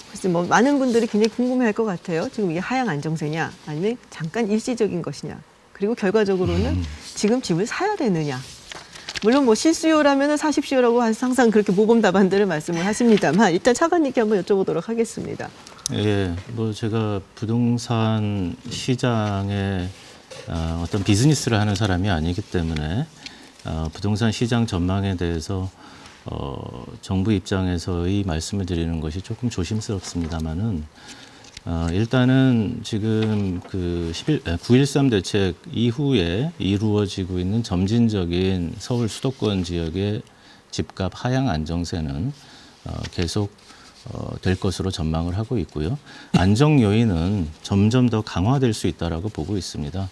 글쎄 뭐 많은 분들이 굉장히 궁금해할 것 같아요. 지금 이게 하향 안정세냐 아니면 잠깐 일시적인 것이냐. 그리고 결과적으로는 지금 집을 사야 되느냐. 물론 뭐 실수요라면 사십시오라고 항상 그렇게 모범 답안들을 말씀을 하십니다만 일단 차관님께 한번 여쭤보도록 하겠습니다. 예, 뭐 제가 부동산 시장에 어떤 비즈니스를 하는 사람이 아니기 때문에 부동산 시장 전망에 대해서 정부 입장에서의 말씀을 드리는 것이 조금 조심스럽습니다만은 일단은 지금 그 9.13 대책 이후에 이루어지고 있는 점진적인 서울 수도권 지역의 집값 하향 안정세는 계속 될 것으로 전망을 하고 있고요. 안정 요인은 점점 더 강화될 수 있다라고 보고 있습니다.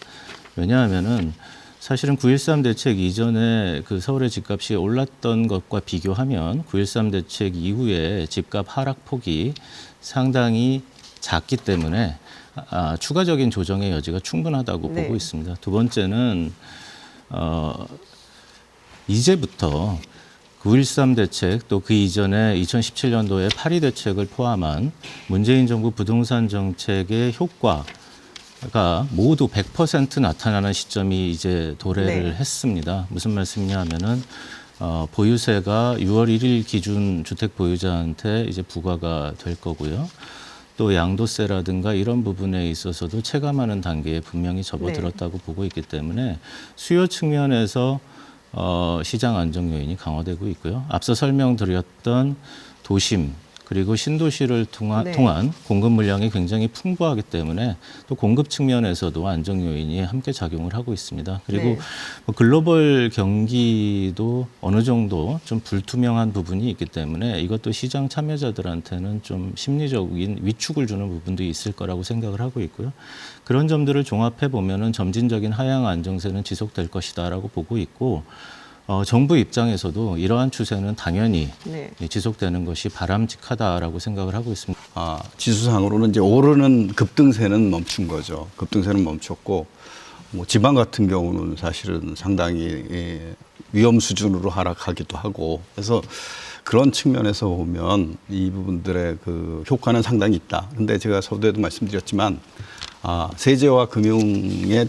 왜냐하면은 사실은 9.13 대책 이전에 그 서울의 집값이 올랐던 것과 비교하면 9.13 대책 이후에 집값 하락폭이 상당히 작기 때문에 추가적인 조정의 여지가 충분하다고 네. 보고 있습니다. 두 번째는 이제부터 9.13 대책 또 그 이전에 2017년도에 8.2 대책을 포함한 문재인 정부 부동산 정책의 효과가 모두 100% 나타나는 시점이 이제 도래를 네. 했습니다. 무슨 말씀이냐 하면은 보유세가 6월 1일 기준 주택 보유자한테 이제 부과가 될 거고요. 또 양도세라든가 이런 부분에 있어서도 체감하는 단계에 분명히 접어들었다고 보고 있기 때문에 수요 측면에서 시장 안정 요인이 강화되고 있고요. 앞서 설명드렸던 도심 그리고 신도시를 통한 공급 물량이 굉장히 풍부하기 때문에 또 공급 측면에서도 안정 요인이 함께 작용을 하고 있습니다. 그리고 뭐 글로벌 경기도 어느 정도 좀 불투명한 부분이 있기 때문에 이것도 시장 참여자들한테는 좀 심리적인 위축을 주는 부분도 있을 거라고 생각을 하고 있고요. 그런 점들을 종합해 보면은 점진적인 하향 안정세는 지속될 것이다라고 보고 있고 정부 입장에서도 이러한 추세는 당연히 지속되는 것이 바람직하다라고 생각을 하고 있습니다. 지수상으로는 이제 오르는 급등세는 멈춘 거죠. 급등세는 멈췄고, 뭐 지방 같은 경우는 사실은 상당히 위험 수준으로 하락하기도 하고, 그래서 그런 측면에서 보면 이 부분들의 그 효과는 상당히 있다. 근데 제가 서두에도 말씀드렸지만, 세제와 금융에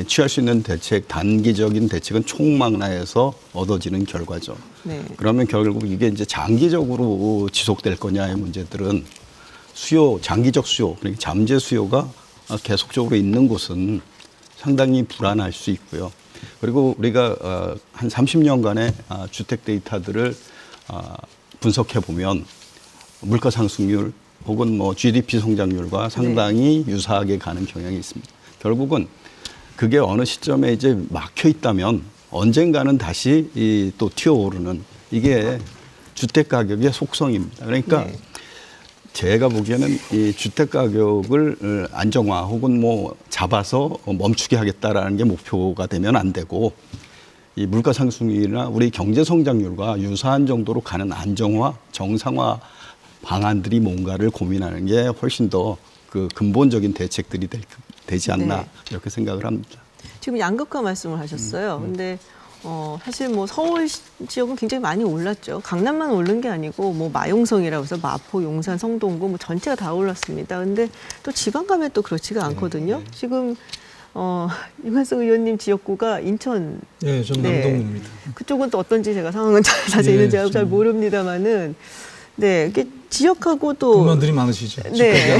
취할 수 있는 대책, 단기적인 대책은 총망라해서 얻어지는 결과죠. 네. 그러면 결국 이게 이제 장기적으로 지속될 거냐의 문제들은 수요, 장기적 수요, 그러니까 잠재 수요가 계속적으로 있는 곳은 상당히 불안할 수 있고요. 그리고 우리가 한 30년간의 주택 데이터들을 분석해 보면 물가 상승률 혹은 뭐 GDP 성장률과 상당히 유사하게 가는 경향이 있습니다. 결국은 그게 어느 시점에 이제 막혀 있다면 언젠가는 다시 또 튀어오르는 이게 주택 가격의 속성입니다. 그러니까 제가 보기에는 이 주택 가격을 안정화 혹은 뭐 잡아서 멈추게 하겠다라는 게 목표가 되면 안 되고 이 물가 상승률이나 우리 경제 성장률과 유사한 정도로 가는 안정화, 정상화 방안들이 뭔가를 고민하는 게 훨씬 더 그 근본적인 대책들이 되지 않나 이렇게 생각을 합니다. 지금 양극화 말씀을 하셨어요. 근데 사실 뭐 서울 지역은 굉장히 많이 올랐죠. 강남만 오른 게 아니고 뭐 마용성이라고 해서 마포, 용산, 성동구 뭐 전체가 다 올랐습니다. 근데 또 지방 가면 또 그렇지가 않거든요. 지금 유관석 의원님 지역구가 인천. 네, 전 남동구입니다. 그쪽은 또 어떤지 제가 상황은 자세히는 제가 잘 모릅니다만은. 네, 이게 지역하고 또 분만들이 많으시죠. 네.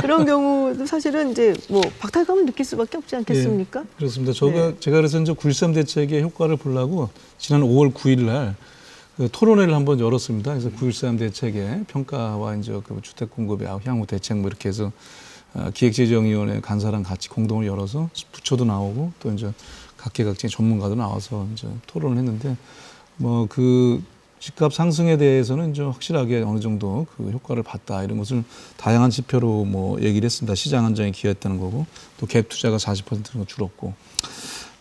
그런 경우도 사실은 이제 뭐 박탈감을 느낄 수밖에 없지 않겠습니까? 네, 그렇습니다. 제가 그래서 이제 9.13 대책의 효과를 보려고 지난 5월 9일 날 그 토론회를 한번 열었습니다. 그래서 9.13 대책의 평가와 이제 그 주택 공급의 향후 대책 뭐 이렇게 해서 기획재정위원회 간사랑 같이 공동을 열어서 부처도 나오고 또 이제 각계각층의 전문가도 나와서 이제 토론을 했는데 뭐 그 집값 상승에 대해서는 좀 확실하게 어느 정도 그 효과를 봤다 이런 것을 다양한 지표로 뭐 얘기를 했습니다. 시장 안정에 기여했다는 거고 또 갭 투자가 40%가 줄었고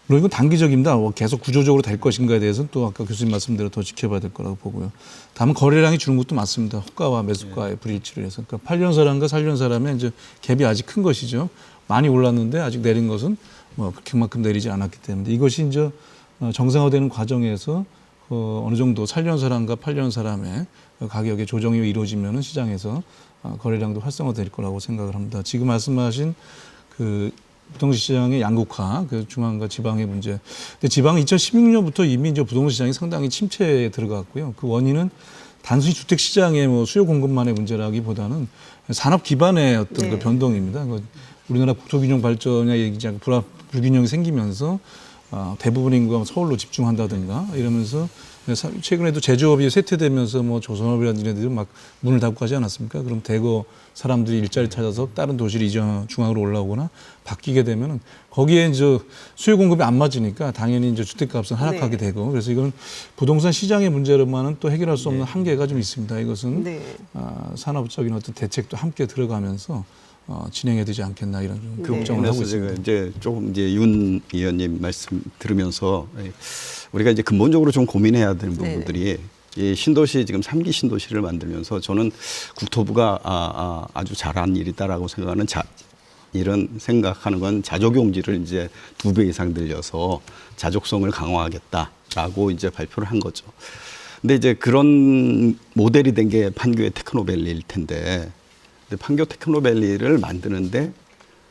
물론 이건 단기적입니다. 계속 구조적으로 될 것인가에 대해서는 또 아까 교수님 말씀대로 더 지켜봐야 될 거라고 보고요. 다만 거래량이 주는 것도 맞습니다. 호가와 매수가의 불일치를 해서 그러니까 8년 사람과 4년 사람의 이제 갭이 아직 큰 것이죠. 많이 올랐는데 아직 내린 것은 뭐 그렇게만큼 내리지 않았기 때문에 이것이 이제 정상화되는 과정에서 어느 정도 살려는 사람과 팔려는 사람의 가격의 조정이 이루어지면은 시장에서 거래량도 활성화될 거라고 생각을 합니다. 지금 말씀하신 그 부동산 시장의 양극화, 그 중앙과 지방의 문제. 근데 지방은 2016년부터 이미 이제 부동산 시장이 상당히 침체에 들어갔고요. 그 원인은 단순히 주택 시장의 뭐 수요 공급만의 문제라기보다는 산업 기반의 어떤 그 변동입니다. 우리나라 국토균형 발전이나 얘기장 불균형이 생기면서 대부분 인구가 서울로 집중한다든가 이러면서 최근에도 제조업이 쇠퇴되면서 뭐 조선업이라는 데들이 막 문을 닫고 가지 않았습니까? 그럼 대거 사람들이 일자리 찾아서 다른 도시를 이전 중앙으로 올라오거나 바뀌게 되면은 거기에 이제 수요 공급이 안 맞으니까 당연히 이제 주택값은 하락하게 되고 그래서 이건 부동산 시장의 문제로만은 또 해결할 수 없는 한계가 좀 있습니다. 이것은 산업적인 어떤 대책도 함께 들어가면서 진행해야 되지 않겠나 이런 좀 걱정을 하고 있습니다. 제가 이제 조금 이제 윤 의원님 말씀 들으면서 우리가 이제 근본적으로 좀 고민해야 되는 부분들이 이 신도시 지금 3기 신도시를 만들면서 저는 국토부가 아주 잘한 일이다라고 생각하는 이런 생각하는 건 자족용지를 이제 2배 이상 늘려서 자족성을 강화하겠다라고 이제 발표를 한 거죠. 근데 이제 그런 모델이 된 게 판교의 테크노밸리일 텐데 근데 판교 테크노밸리를 만드는데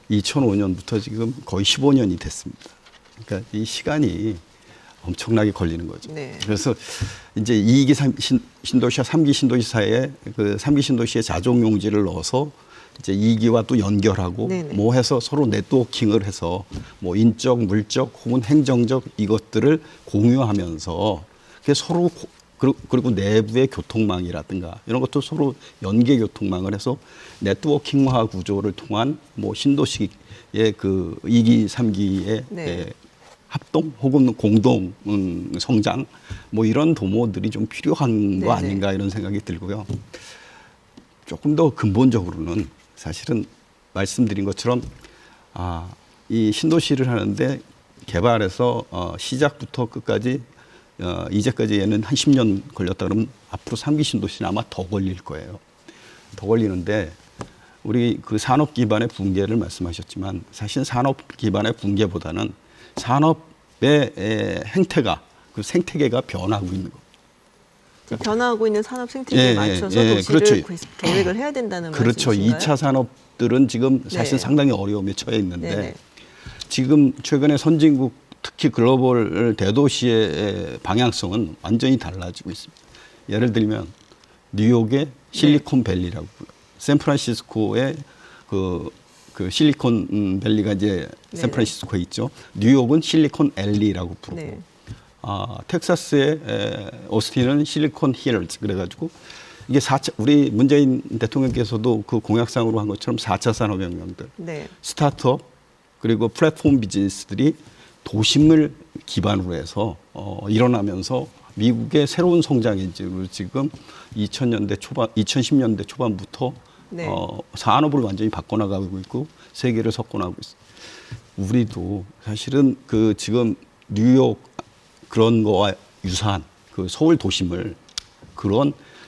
2005년부터 지금 거의 15년이 됐습니다. 그러니까 이 시간이 엄청나게 걸리는 거죠. 그래서 이제 2기 신도시와 3기 신도시 사이에 그 3기 신도시에 자족용지를 넣어서 이제 2기와 또 연결하고 뭐 해서 서로 네트워킹을 해서 뭐 인적, 물적 혹은 행정적 이것들을 공유하면서 그게 서로 그리고 내부의 교통망이라든가 이런 것도 서로 연계 교통망을 해서 네트워킹화 구조를 통한 뭐 신도시의 그 2기, 3기의 합동 혹은 공동 성장 뭐 이런 도모들이 좀 필요한 거 아닌가 이런 생각이 들고요. 조금 더 근본적으로는 사실은 말씀드린 것처럼 이 신도시를 하는데 개발해서 시작부터 끝까지 이제까지 얘는 한 10년 걸렸다 그러면 앞으로 3기 신도시는 아마 더 걸릴 거예요. 더 걸리는데 우리 그 산업 기반의 붕괴를 말씀하셨지만 사실 산업 기반의 붕괴보다는 산업의 행태가 그 생태계가 변하고 있는 거. 변화하고 있는 산업 생태계에 맞춰서 도시를 그렇죠. 계획을 해야 된다는 그렇죠. 말씀이신가요? 2차 산업들은 지금 사실 상당히 어려움에 처해 있는데 지금 최근에 선진국 특히 글로벌 대도시의 방향성은 완전히 달라지고 있습니다. 예를 들면 뉴욕의 실리콘밸리라고 샌프란시스코의 그 실리콘밸리가 이제 샌프란시스코에 있죠. 뉴욕은 실리콘 앨리라고 부르고 텍사스의 오스틴은 실리콘 힐즈 그래가지고 이게 우리 문재인 대통령께서도 그 공약상으로 한 것처럼 4차 산업혁명들 스타트업 그리고 플랫폼 비즈니스들이 도심을 기반으로 해서 일어나면서 미국의 새로운 성장 엔진으로 지금 2010년대 초반부터 산업을 완전히 바꿔나가고 있고 세계를 석권하고 있습니다. 우리도 사실은 그 지금 뉴욕 그런 거와 유사한 그 서울 도심을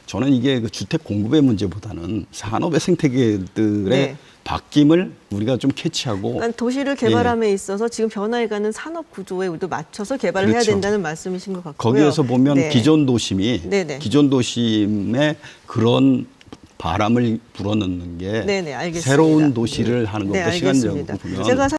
저는 이게 그 주택 공급의 문제보다는 산업의 생태계들의 바뀜을 우리가 좀 캐치하고 그러니까 도시를 개발함에 있어서 지금 변화해가는 산업 구조에 우리도 맞춰서 개발을 해야 된다는 말씀이신 것 같고요. 거기에서 보면 기존 도심이 기존 도심에 그런 바람을 불어넣는 게 새로운 도시를 하는 것보다 시간적으로 보면